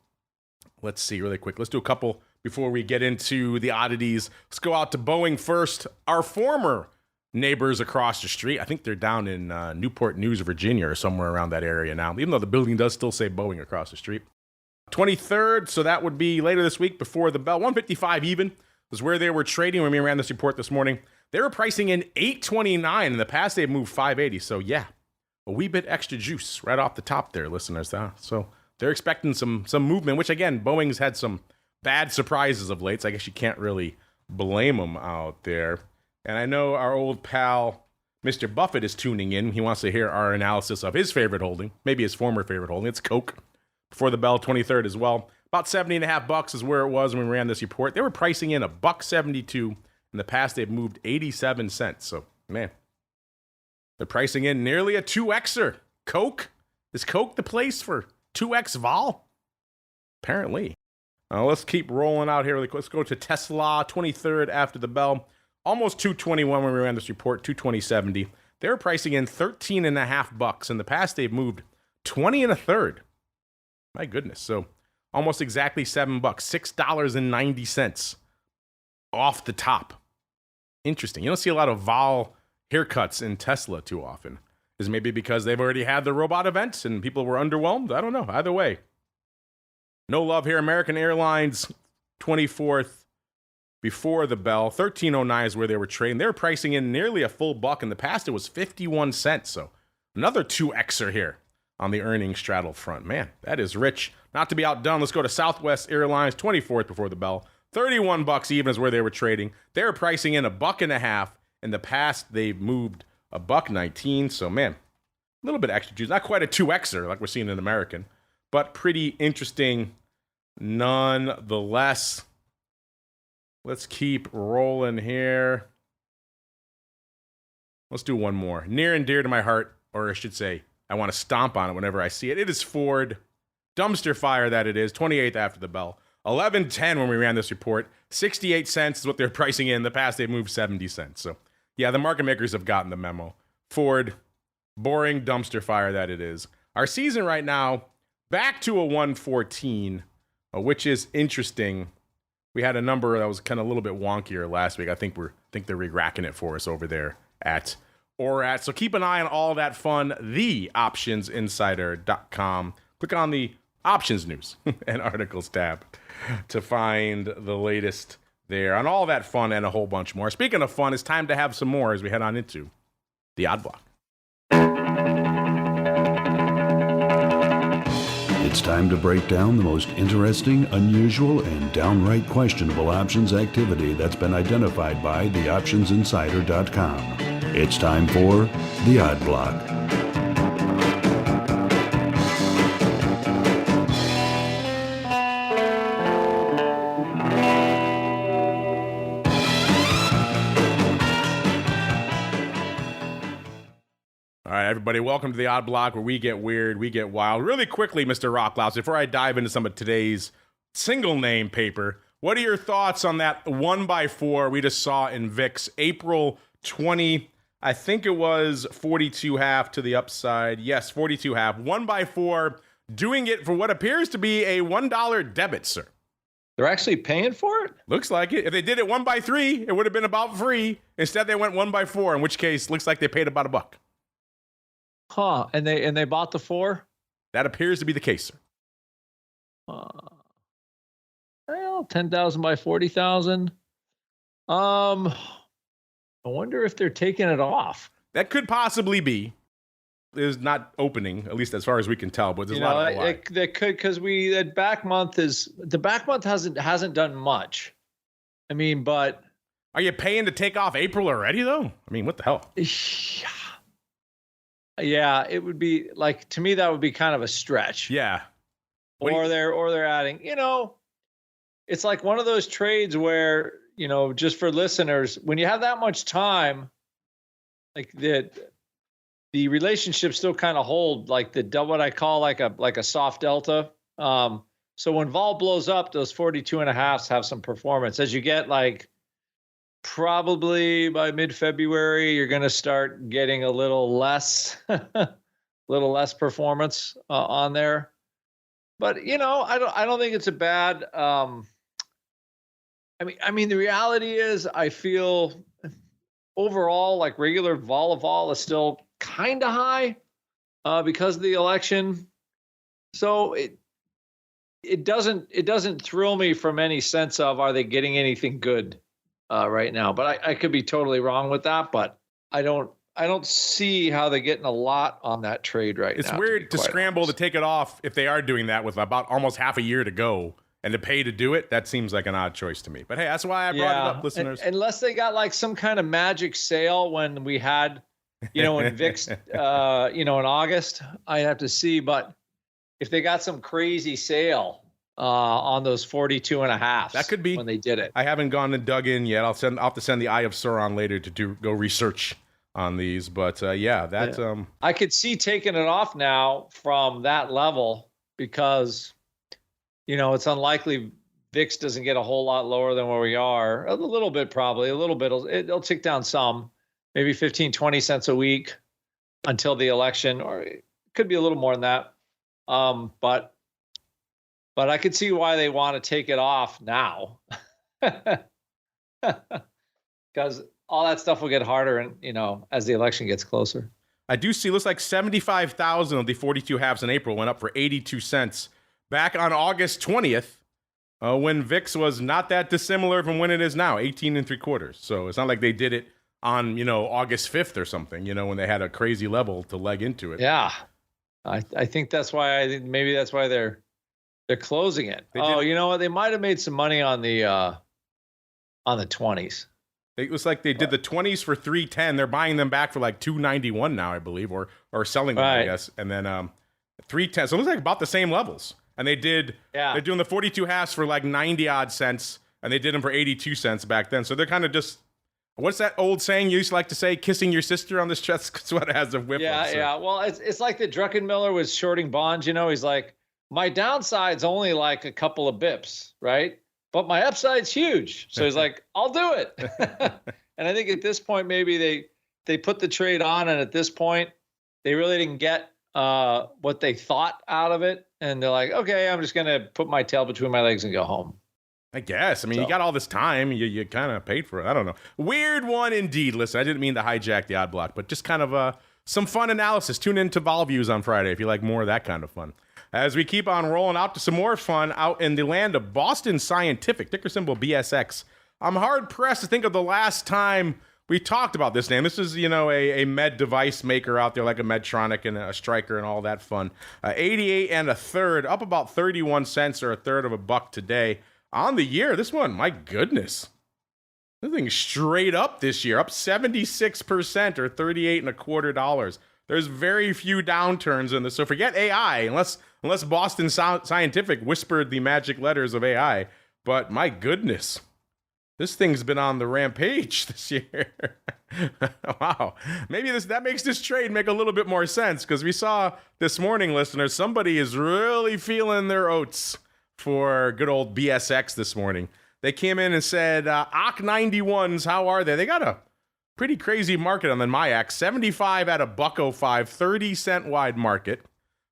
Let's see really quick. Let's do a couple before we get into the oddities. Let's go out to Boeing first. Our former neighbors across the street. I think they're down in Newport News, Virginia, or somewhere around that area now, even though the building does still say Boeing across the street. 23rd, so that would be later this week before the bell. 155 even was where they were trading when we ran this report this morning. They were pricing in 829. In the past, they've moved 580. So yeah, a wee bit extra juice right off the top there, listeners. So they're expecting some movement, which again, Boeing's had some bad surprises of late. So I guess you can't really blame them out there. And I know our old pal, Mr. Buffett, is tuning in. He wants to hear our analysis of his favorite holding, maybe his former favorite holding. It's Coke. Before the bell, 23rd as well. About $70.50 is where it was when we ran this report. They were pricing in $1.72. In the past, they've moved 87 cents. So, man, they're pricing in nearly a 2Xer. Coke? Is Coke the place for 2X vol? Apparently. Let's keep rolling out here really quick. Let's go to Tesla, 23rd after the bell. Almost 221 when we ran this report, 220.70. They were pricing in $13.50. In the past, they've moved 20 and a third. My goodness. So almost exactly $7, $6.90 off the top. Interesting. You don't see a lot of vol haircuts in Tesla too often. Is maybe because they've already had the robot event and people were underwhelmed? I don't know. Either way. No love here. American Airlines, 24th before the bell. 1309 is where they were trading. They were pricing in nearly a full buck. In the past, it was 51 cents. So another 2Xer here on the earnings straddle front. Man, that is rich. Not to be outdone, let's go to Southwest Airlines, 24th before the bell. $31 even is where they were trading. They were pricing in $1.50. In the past, they've moved $1.19. So, man, a little bit extra juice. Not quite a 2Xer like we're seeing in American, but pretty interesting nonetheless. Let's keep rolling here. Let's do one more. Near and dear to my heart, or I should say, I want to stomp on it whenever I see it. It is Ford. Dumpster fire that it is. 28th after the bell. 11.10 when we ran this report. 68 cents is what they're pricing in. The past, they moved 70 cents. So, yeah, the market makers have gotten the memo. Ford, boring dumpster fire that it is. Our season right now, back to a 114, which is interesting. We had a number that was kind of a little bit wonkier last week. I think they're re-racking it for us over there at ORAT. So keep an eye on all that fun, theoptionsinsider.com. Click on the options news and articles tab to find the latest there on all that fun and a whole bunch more. Speaking of fun, it's time to have some more as we head on into the Odd Block. It's time to break down the most interesting, unusual, and downright questionable options activity that's been identified by theoptionsinsider.com. It's time for the Odd Block. right, everybody, welcome to the Odd Block, where we get weird, we get wild. Really quickly, Mr. Rocklouse, before I dive into some of today's single name paper, what are your thoughts on that 1x4 we just saw in VIX, April 20? I think it was 42.5 to the upside. Yes, 42.5. 1x4, doing it for what appears to be a $1 debit, sir. They're actually paying for it? Looks like it. If they did it 1x3, it would have been about free. Instead, they went 1x4, in which case, looks like they paid about $1. Huh? And they bought the 4? That appears to be the case, sir. Well, 10,000 by 40,000. I wonder if they're taking it off. That could possibly be. Is not opening, at least as far as we can tell, but there's a lot of that could, because the back month hasn't done much. I mean, but are you paying to take off April already, though? I mean, what the hell? Yeah, it would be like, to me, that would be kind of a stretch. Yeah. They're adding, it's like one of those trades where, just for listeners, when you have that much time, like that, the relationships still kind of hold, like what I call like a soft delta. So when vol blows up, those 42.5s have some performance. As you get like probably by mid-February, you're going to start getting a little less performance on there. But I don't think it's a bad. I mean, the reality is, I feel overall like regular vol is still kind of high because of the election. So it doesn't thrill me from any sense of, are they getting anything good right now? But I could be totally wrong with that, but I don't see how they're getting a lot on that trade right now. It's weird to scramble to take it off if they are doing that with about almost half a year to go, and to pay to do it. That seems like an odd choice to me. But hey, that's why I brought it up, listeners. Unless they got like some kind of magic sale when we had, in VIX, in August, I have to see. But if they got some crazy sale on those 42.5, that could be when they did it. I haven't gone and dug in yet. I'll have to send the Eye of Sauron later to go research on these. But I could see taking it off now from that level, because it's unlikely VIX doesn't get a whole lot lower than where we are. A little bit, probably. A little bit. It'll tick down some, maybe 15, 20 cents a week until the election, or it could be a little more than that. But I could see why they want to take it off now. Because all that stuff will get harder, and as the election gets closer. I do see, looks like 75,000 of the 42 halves in April went up for 82 cents. Back on August 20th, when VIX was not that dissimilar from when it is now, 18.75. So it's not like they did it on, August 5th or something, when they had a crazy level to leg into it. Yeah. I think that's why maybe that's why they're closing it. You know what? They might have made some money on the 20s. It was like they did the 20s for $3.10. They're buying them back for like $2.91 now, I believe, or selling them, I guess. And then $3.10. So it looks like about the same levels. And they're doing the 42 halves for like 90 odd cents, and they did them for 82 cents back then. So they're kind of just, what's that old saying you used to like to say, kissing your sister on the chest? That's what it has a whip of. Yeah. Well, it's like the Druckenmiller was shorting bonds. He's like, my downside's only like a couple of bips, right? But my upside's huge. So he's like, I'll do it. And I think at this point, maybe they put the trade on, and at this point, they really didn't get what they thought out of it. And they're like, okay, I'm just going to put my tail between my legs and go home. I guess. I mean, you got all this time. You kind of paid for it. I don't know. Weird one indeed. Listen, I didn't mean to hijack the odd block, but just kind of some fun analysis. Tune in to Vol Views on Friday if you like more of that kind of fun. As we keep on rolling out to some more fun out in the land of Boston Scientific, ticker symbol BSX. I'm hard-pressed to think of the last time we talked about this name. This is, a med device maker out there like a Medtronic and a Stryker and all that fun. 88 1/3, up about 31 cents or $0.33 today. On the year, this one, my goodness. This thing's straight up this year, up 76% or $38.25. There's very few downturns in this. So forget AI, unless Boston Scientific whispered the magic letters of AI. But my goodness. This thing's been on the rampage this year. Wow. Maybe that makes this trade make a little bit more sense, because we saw this morning, listeners, somebody is really feeling their oats for good old BSX this morning. They came in and said, OC 91s, how are they? They got a pretty crazy market on the MIAC. 75 at $1.05, 30-cent wide market.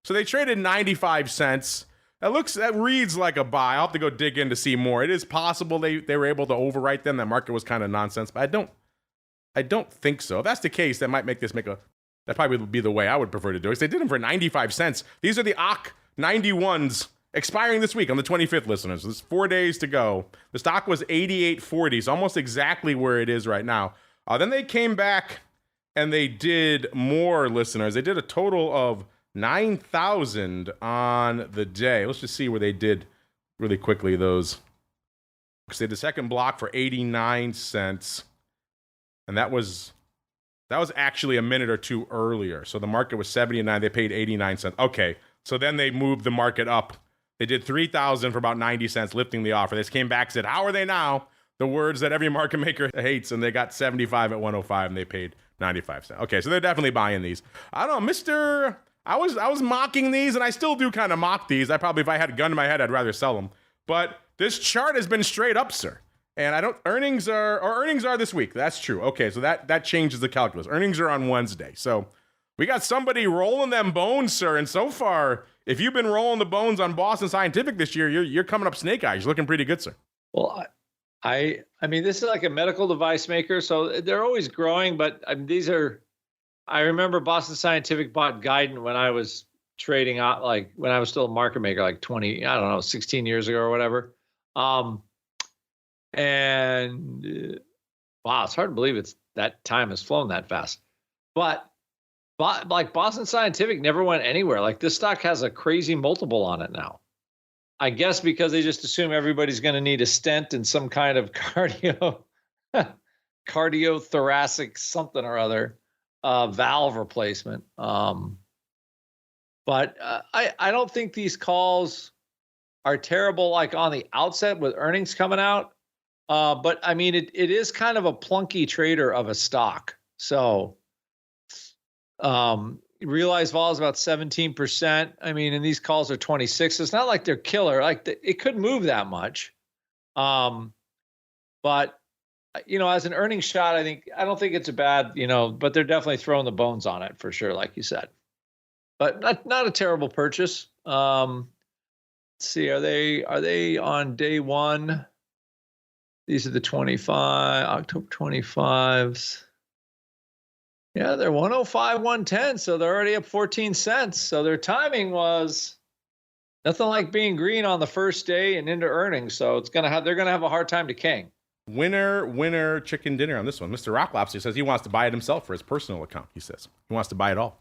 So they traded 95 cents. That reads like a buy. I'll have to go dig in to see more. It is possible they were able to overwrite them. That market was kind of nonsense, but I don't think so. If that's the case, that might make this that probably would be the way I would prefer to do it. They did them for 95 cents. These are the OC 91s expiring this week on the 25th, listeners. There's 4 days to go. The stock was 88.40, so almost exactly where it is right now. Then they came back and they did more, listeners. They did a total of 9,000 on the day. Let's just see where they did really quickly those. Because they did the second block for 89 cents. And that was actually a minute or two earlier. So the market was 79. They paid 89 cents. Okay. So then they moved the market up. They did 3,000 for about 90 cents, lifting the offer. They just came back and said, how are they now? The words that every market maker hates. And they got 75 at 105 and they paid 95 cents. Okay. So they're definitely buying these. I don't know, I was mocking these, and I still do kind of mock these. If I had a gun to my head, I'd rather sell them. But this chart has been straight up, sir. And earnings are this week. That's true. Okay, so that changes the calculus. Earnings are on Wednesday. So we got somebody rolling them bones, sir. And so far, if you've been rolling the bones on Boston Scientific this year, you're coming up snake eyes. You're looking pretty good, sir. Well, I mean, this is like a medical device maker, so they're always growing. But I remember Boston Scientific bought Guidant when I was trading out, like when I was still a market maker, like 16 years ago or whatever. And wow, it's hard to believe that time has flown that fast. But like Boston Scientific never went anywhere. Like this stock has a crazy multiple on it now. I guess because they just assume everybody's going to need a stent and some kind of cardiothoracic something or other. Valve replacement. But I don't think these calls are terrible, like on the outset with earnings coming out. But I mean, it is kind of a plunky trader of a stock. So realized vol is about 17%. I mean, and these calls are 26. It's not like they're killer. Like it could move that much. But as an earnings shot, I don't think it's a bad, but they're definitely throwing the bones on it for sure, like you said. But not a terrible purchase. Let's see, are they on day one? These are the October 25s. Yeah, they're 105, 110, so they're already up 14 cents. So their timing was nothing like being green on the first day and into earnings. So they're gonna have a hard time decaying. Winner, chicken dinner on this one. Mr. Rock Lobster says he wants to buy it himself for his personal account. He says he wants to buy it all.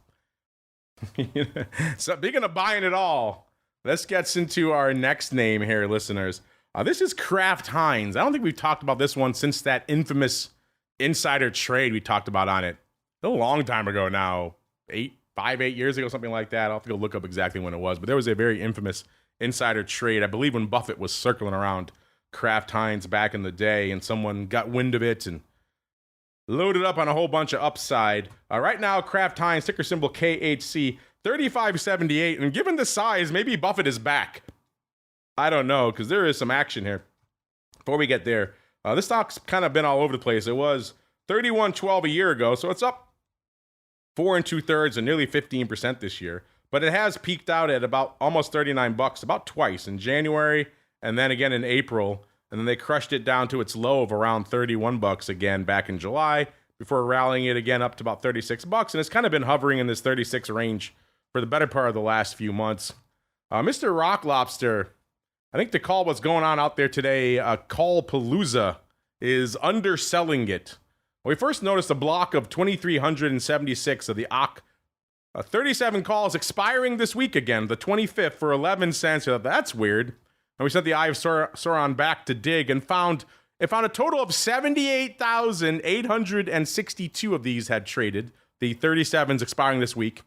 So speaking of buying it all, let's get into our next name here, listeners. This is Kraft Heinz. I don't think we've talked about this one since that infamous insider trade we talked about on it a long time ago now, 8 years ago, something like that. I'll have to go look up exactly when it was, but there was a very infamous insider trade. I believe when Buffett was circling around Kraft Heinz back in the day, and someone got wind of it and loaded up on a whole bunch of upside. Right now, Kraft Heinz, ticker symbol KHC, 35.78. And given the size, maybe Buffett is back. I don't know, because there is some action here. Before we get there, this stock's kind of been all over the place. It was 31.12 a year ago, so it's up 4 2/3 and nearly 15% this year. But it has peaked out at about almost $39, about twice in January and then again in April. And then they crushed it down to its low of around $31 again back in July before rallying it again up to about $36. And it's kind of been hovering in this 36 range for the better part of the last few months. Mr. Rock Lobster, I think the call what's going on out there today, Call Palooza, is underselling it. We first noticed a block of 2,376 of the OC. 37 calls expiring this week again, the 25th for 11 cents. That's weird. And we sent the Eye of Sauron back to dig and found a total of 78,862 of these had traded. The 37s expiring this week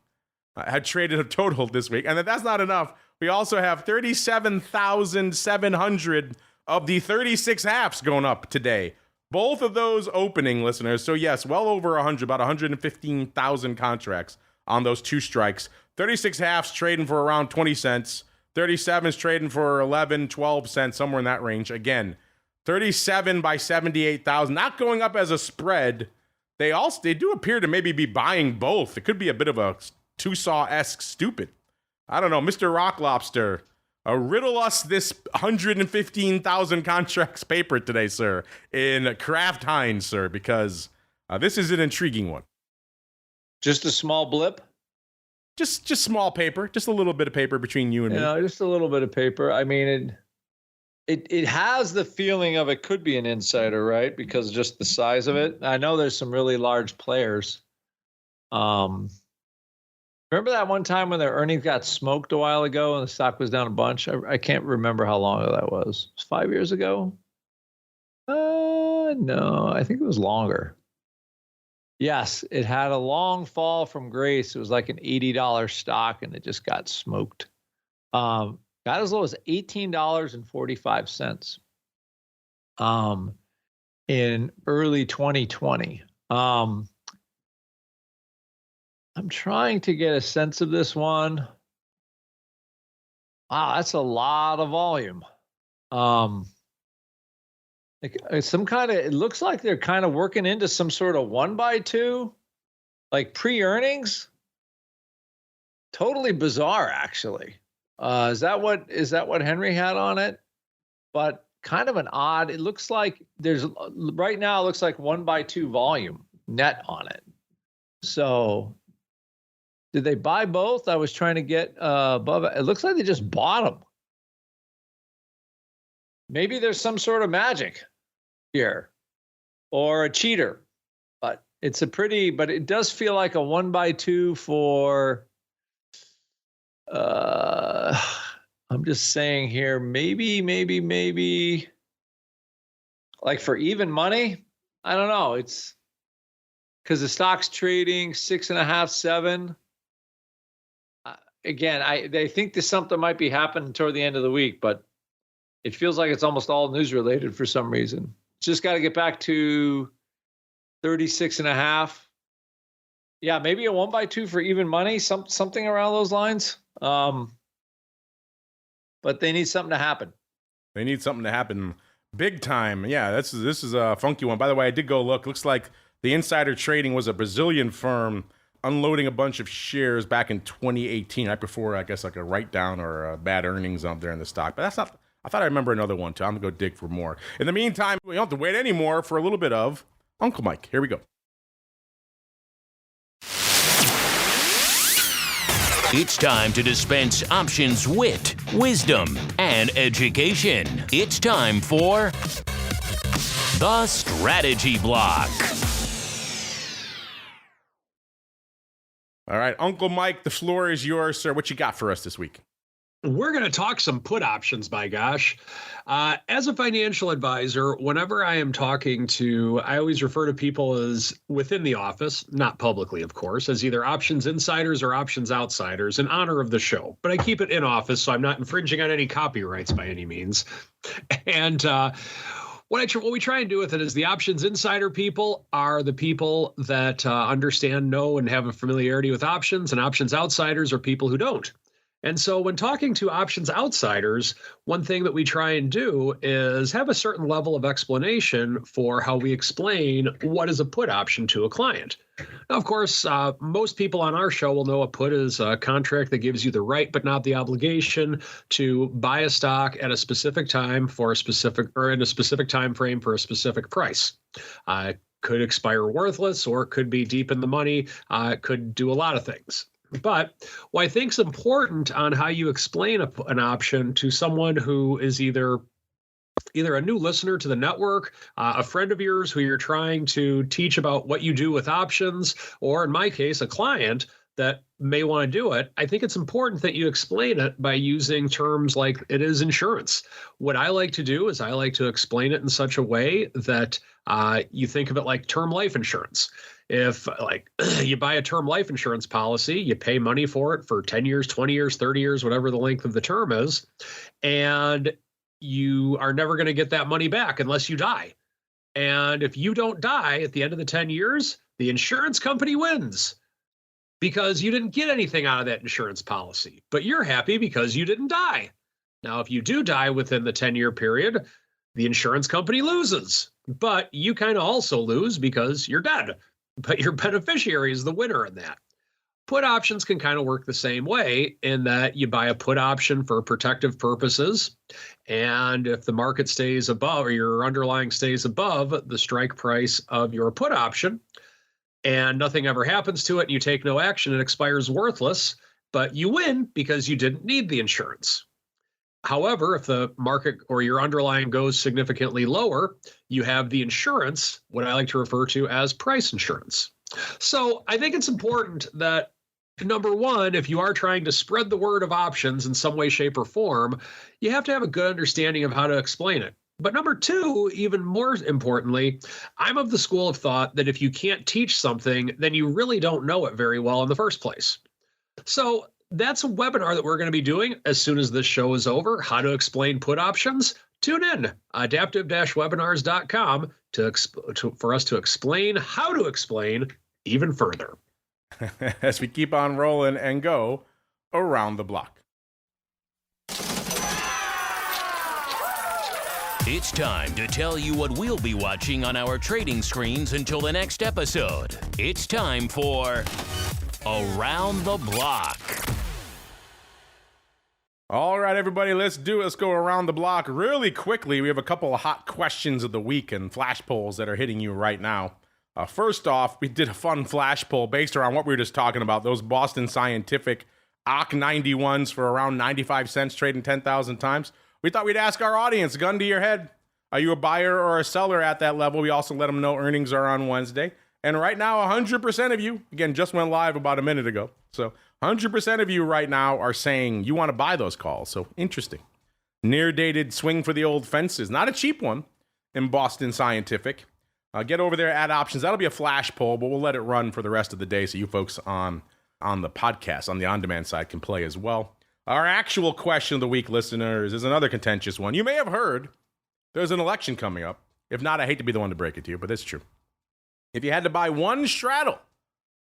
had traded a total this week. And if that's not enough, we also have 37,700 of the 36 halves going up today. Both of those opening, listeners. So, yes, well over 100, about 115,000 contracts on those two strikes. 36 halves trading for around 20 cents. 37s trading for 11, 12 cents, somewhere in that range. Again, 37 by 78,000, not going up as a spread. They do appear to maybe be buying both. It could be a bit of a Tosaw-esque stupid. I don't know, Mr. Rock Lobster. Riddle us this 115,000 contracts paper today, sir, in Kraft Heinz, sir, because this is an intriguing one. Just a small blip? Just small paper, just a little bit of paper between you and me. Yeah, just a little bit of paper. I mean, it has the feeling of it could be an insider, right? Because just the size of it. I know there's some really large players. Remember that one time when their earnings got smoked a while ago and the stock was down a bunch? I can't remember how long ago that was. It was 5 years ago? No, I think it was longer. Yes, it had a long fall from grace. It was like an $80 stock and it just got smoked. Got as low as $18.45 in early 2020. I'm trying to get a sense of this one. Wow, that's a lot of volume. It looks like they're kind of working into some sort of 1x2, like pre-earnings. Totally bizarre, actually. Is that what Henry had on it? But kind of an odd. It looks like right now. It looks like 1x2 volume net on it. So, did they buy both? I was trying to get above it. It looks like they just bought them. Maybe there's some sort of magic here, or a cheater. But it does feel like a 1x2 for. I'm just saying here, maybe, like for even money. I don't know. It's because the stock's trading 6.5, 7. Again, they think there's something might be happening toward the end of the week, but it feels like it's almost all news related for some reason. Just got to get back to 36.5. Yeah, maybe a 1x2 for even money, something around those lines. But they need something to happen. They need something to happen big time. Yeah, this is a funky one. By the way, I did go look. Looks like the insider trading was a Brazilian firm unloading a bunch of shares back in 2018, right before, I guess, like a write-down or bad earnings out there in the stock. But that's not, I thought I remember another one, too. I'm going to go dig for more. In the meantime, we don't have to wait anymore for a little bit of Uncle Mike. Here we go. It's time to dispense options, wit, wisdom, and education. It's time for the Strategy Block. All right, Uncle Mike, the floor is yours, sir. What you got for us this week? We're going to talk some put options, by gosh. As a financial advisor, whenever I am talking I always refer to people as within the office, not publicly, of course, as either options insiders or options outsiders in honor of the show. But I keep it in office, so I'm not infringing on any copyrights by any means. And what we try and do with it is the options insider people are the people that understand, know, and have a familiarity with options, and options outsiders are people who don't. And so when talking to options outsiders, one thing that we try and do is have a certain level of explanation for how we explain what is a put option to a client. Now, of course, most people on our show will know a put is a contract that gives you the right but not the obligation to buy a stock at a specific time for a specific, or in a specific time frame for a specific price. It could expire worthless, or it could be deep in the money. It could do a lot of things. But what I think is important on how you explain an option to someone who is either a new listener to the network, a friend of yours who you're trying to teach about what you do with options, or in my case, a client that may want to do it, I think it's important that you explain it by using terms like it is insurance. What I like to do is I like to explain it in such a way that you think of it like term life insurance. If like you buy a term life insurance policy, you pay money for it for 10 years, 20 years, 30 years, whatever the length of the term is, and you are never going to get that money back unless you die. And if you don't die at the end of the 10 years, the insurance company wins because you didn't get anything out of that insurance policy, but you're happy because you didn't die. Now, if you do die within the 10-year period, the insurance company loses, but you kind of also lose because you're dead, but your beneficiary is the winner in that. Put options can kind of work the same way in that you buy a put option for protective purposes. And if the market stays above or your underlying stays above the strike price of your put option and nothing ever happens to it and you take no action, it expires worthless, but you win because you didn't need the insurance. However, if the market or your underlying goes significantly lower, you have the insurance, what I like to refer to as price insurance. So I think it's important that, number one, if you are trying to spread the word of options in some way, shape, or form, you have to have a good understanding of how to explain it. But number two, even more importantly, I'm of the school of thought that if you can't teach something, then you really don't know it very well in the first place. So that's a webinar that we're going to be doing as soon as this show is over, how to explain put options. Tune in, adaptive-webinars.com for us to explain how to explain even further. As we keep on rolling and go around the block. It's time to tell you what we'll be watching on our trading screens until the next episode. It's time for Around the Block. All right, everybody, let's do it. Let's go around the block really quickly. We have a couple of hot questions of the week and flash polls that are hitting you right now. First off, we did a fun flash poll based around what we were just talking about, those Boston Scientific OC 91s for around 95 cents trading 10,000 times. We thought we'd ask our audience, gun to your head, are you a buyer or a seller at that level? We also let them know earnings are on Wednesday. And right now, 100% of you, again, just went live about a minute ago. So 100% of you right now are saying you want to buy those calls. So interesting. Near dated swing for the old fences. Not a cheap one in Boston Scientific. Get over there at options. That'll be a flash poll, but we'll let it run for the rest of the day so you folks on the podcast, on the on-demand side, can play as well. Our actual question of the week, listeners, is another contentious one. You may have heard there's an election coming up. If not, I hate to be the one to break it to you, but it's true. If you had to buy one straddle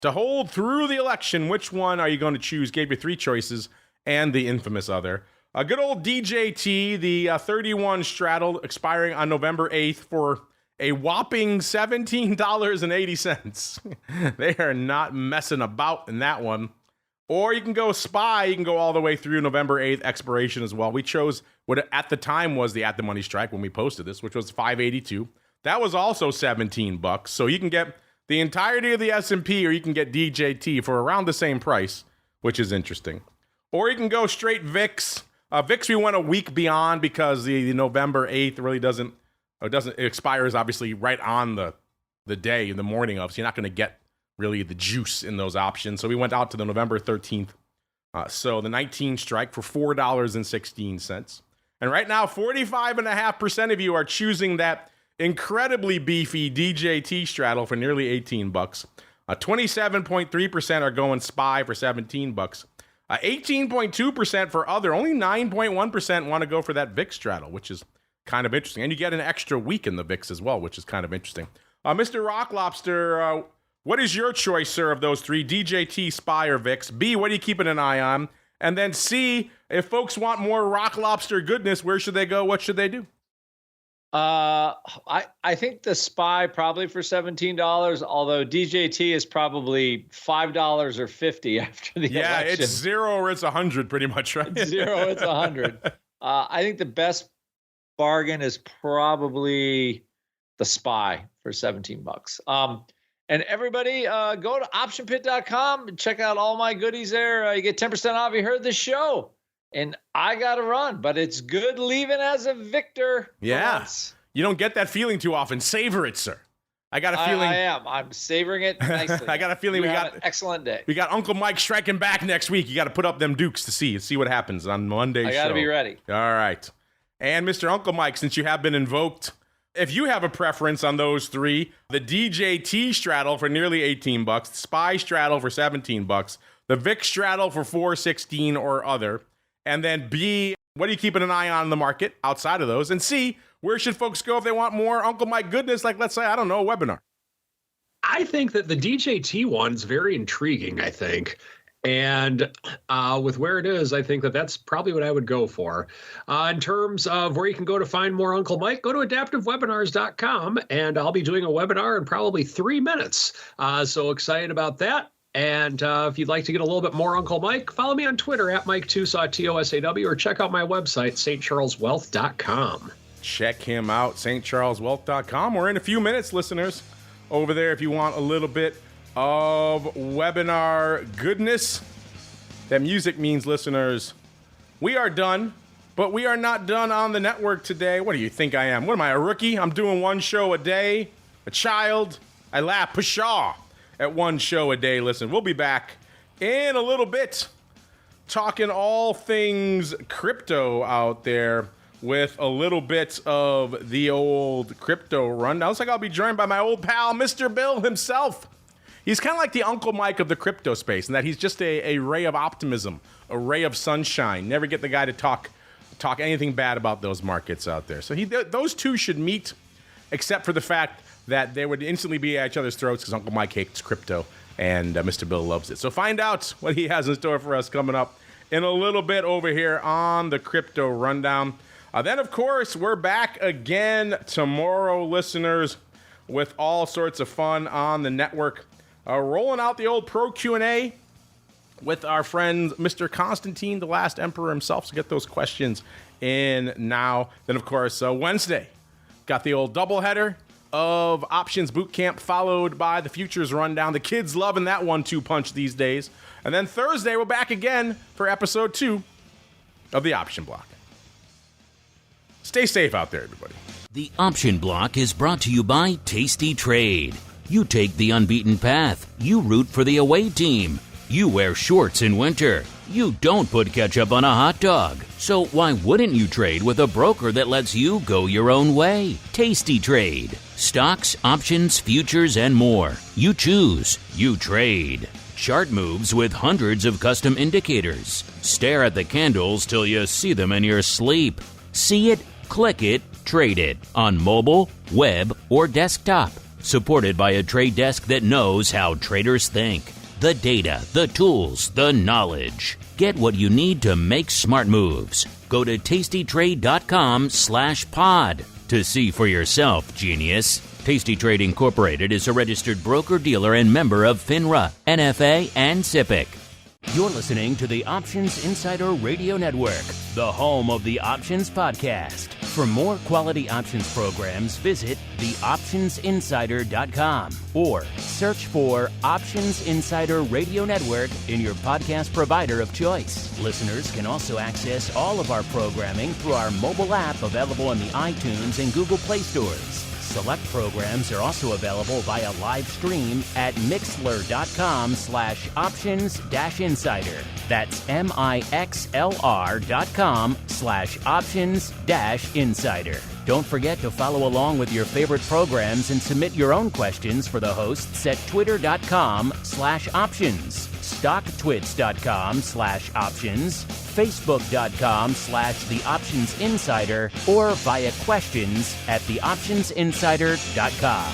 to hold through the election, which one are you going to choose? Gave you three choices and the infamous other. A good old DJT, the 31 straddle expiring on November 8th for a whopping $17.80. They are not messing about in that one. Or you can go SPY. You can go all the way through November 8th expiration as well. We chose what at the time was the at-the-money strike when we posted this, which was $5.82. That was also $17. So you can get the entirety of the S&P or you can get DJT for around the same price, which is interesting. Or you can go straight VIX. VIX we went a week beyond because the November 8th really doesn't, it expires obviously right on the day, in the morning of, so you're not going to get really the juice in those options. So we went out to the November 13th. So the 19 strike for $4.16. And right now, 45.5% of you are choosing that incredibly beefy DJT straddle for nearly $18. 27.3% are going SPY for $17. 18.2% for other. Only 9.1% want to go for that VIX straddle, which is kind of interesting. And you get an extra week in the VIX as well, which is kind of interesting. Mr. Rock Lobster, what is your choice, sir, of those three? DJT, SPY, or VIX? B, what are you keeping an eye on? And then C, if folks want more Rock Lobster goodness, where should they go? What should they do? I think the SPY probably for $17, although DJT is probably $5 or $50 after the election. Yeah, it's 0 or it's 100 pretty much, right? It's 0, it's 100. I think the best bargain is probably the SPY for $17. And everybody, go to optionpit.com and check out all my goodies there. You get 10% off. You heard the show. And I got to run, but it's good leaving as a victor. Yeah. You don't get that feeling too often. Savor it, sir. I got a feeling. I am. I'm savoring it nicely. I got a feeling we got an excellent day. We got Uncle Mike striking back next week. You got to put up them dukes to see what happens on Monday's show. I got to be ready. All right. And Mr. Uncle Mike, since you have been invoked, if you have a preference on those three, the DJT straddle for nearly $18, the SPY straddle for $17, the VIX straddle for $4.16 or other, and then B, what are you keeping an eye on in the market outside of those? And C, where should folks go if they want more Uncle Mike goodness, like, let's say, I don't know, a webinar? I think that the DJT one's very intriguing, I think. And with where it is, I think that that's probably what I would go for. In terms of where you can go to find more Uncle Mike, go to adaptivewebinars.com, and I'll be doing a webinar in probably 3 minutes. So excited about that. And if you'd like to get a little bit more Uncle Mike, follow me on Twitter at Mike Tosaw, Tosaw, or check out my website, stcharleswealth.com. Check him out, stcharleswealth.com. We're in a few minutes, listeners, over there if you want a little bit of webinar goodness. That music means, listeners, we are done, but we are not done on the network today. What do you think I am? What am I, a rookie? I'm doing one show a day, a child. I laugh pshaw at one show a day. Listen, we'll be back in a little bit talking all things crypto out there with a little bit of the old crypto rundown. Looks like I'll be joined by my old pal, Mr. Bill himself. He's kind of like the Uncle Mike of the crypto space, in that he's just a ray of optimism, a ray of sunshine. Never get the guy to talk anything bad about those markets out there. So those two should meet, except for the fact that they would instantly be at each other's throats because Uncle Mike hates crypto and Mr. Bill loves it. So find out what he has in store for us coming up in a little bit over here on the Crypto Rundown. Then, of course, we're back again tomorrow, listeners, with all sorts of fun on the network. Rolling out the old Pro Q&A with our friend Mr. Constantine, the last emperor himself. So get those questions in now. Then, of course, Wednesday, got the old doubleheader of Options Bootcamp, followed by the Futures Rundown. The kids loving that 1-2 punch these days. And then Thursday, we're back again for episode 2 of the Option Block. Stay safe out there, everybody. The Option Block is brought to you by Tasty Trade. You take the unbeaten path. You root for the away team. You wear shorts in winter. You don't put ketchup on a hot dog. So why wouldn't you trade with a broker that lets you go your own way? Tasty Trade. Stocks, options, futures, and more. You choose. You trade. Chart moves with hundreds of custom indicators. Stare at the candles till you see them in your sleep. See it, click it, trade it on mobile, web, or desktop. Supported by a trade desk that knows how traders think. The data, the tools, the knowledge. Get what you need to make smart moves. Go to tastytrade.com/pod to see for yourself, genius. Tasty Trade Incorporated is a registered broker-dealer and member of FINRA, NFA, and SIPC. You're listening to the Options Insider Radio Network, the home of the Options Podcast. For more quality options programs, visit theoptionsinsider.com or search for Options Insider Radio Network in your podcast provider of choice. Listeners can also access all of our programming through our mobile app available in the iTunes and Google Play stores. Select programs are also available via live stream at mixlr.com/options-insider. That's mixlr.com/options-insider. Don't forget to follow along with your favorite programs and submit your own questions for the hosts at twitter.com/options, stocktwits.com/options, facebook.com/theoptionsinsider, or via questions at theoptionsinsider.com.